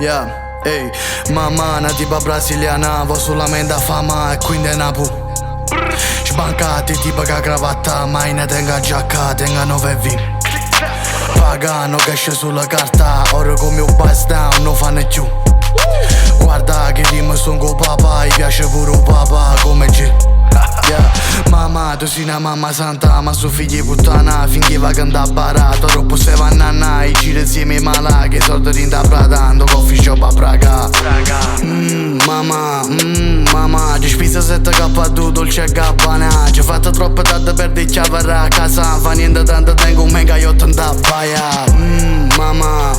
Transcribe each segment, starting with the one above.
Yeah, ehi, mamma nativa brasiliana, vo solamente a fama e quindi è Napu. Sbancati tipo che cravatta, mai ne tenga giacca, tenga 9V. Pagano cash sulla carta, ora come un bust down, non fanno più. Guarda che rima son con papà, gli piace pure un papà come G. Yeah. Mamma, tu sei una mamma santa, ma suo figlio puttana, finché va che andà a barata, troppo se va a nanna, i giri insieme malà, che soldi rindapratando, coffee shop a Praga. Mamma, ci spisa 7K tu, dolce e gabbana, ci fatto troppo tardi per di chiavere a casa, fa niente tanto tengo un mega yacht in da baia. Mamma,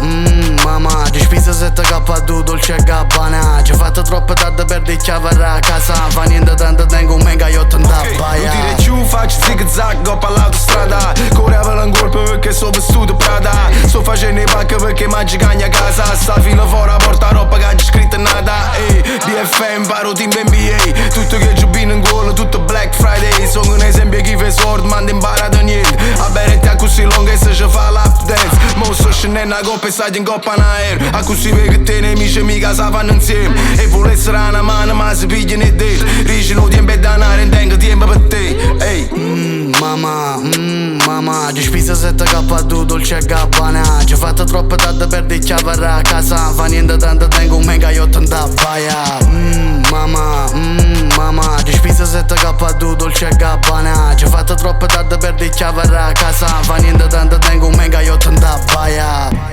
ci spisa 7K tu, dolce e gabbana, ci fatto troppo tardi per di chiavere a casa, fa niente tanto tengo un mega yacht in da baia. Non dire giù, faccio zig-zag, go per l'autostrada, correvo in colpo perché sono vestito Prada, sto facendo i pacchi perché mangi cagna a casa, sta fino fuori a porta roba che c'è scritto nada. BFM, paro team NBA, tutto che giubino in gol, tutto Black Friday, sono un esempio chi fa sword, manda imparato niente, a bere te a così lunga e se ci fa l'up dance, mo sto scendendo a coppa e stai in coppa in aereo, a così che te nemici mica si fanno insieme, e vuole essere una mano ma si pigliano e dentro, ricino tempo e danaro, tengo tempo per te. Mamma, ci spisa 7K tu, dolce e gabbana, ci fatto troppo tardi per di chiavere a casa, fa niente tanto tengo un mega yacht in da baia. Mamma, ci spisa 7K tu, dolce e gabbana, ci fatto troppo tardi per di chiavere a casa, fa niente tanto tengo un mega yacht in da baia.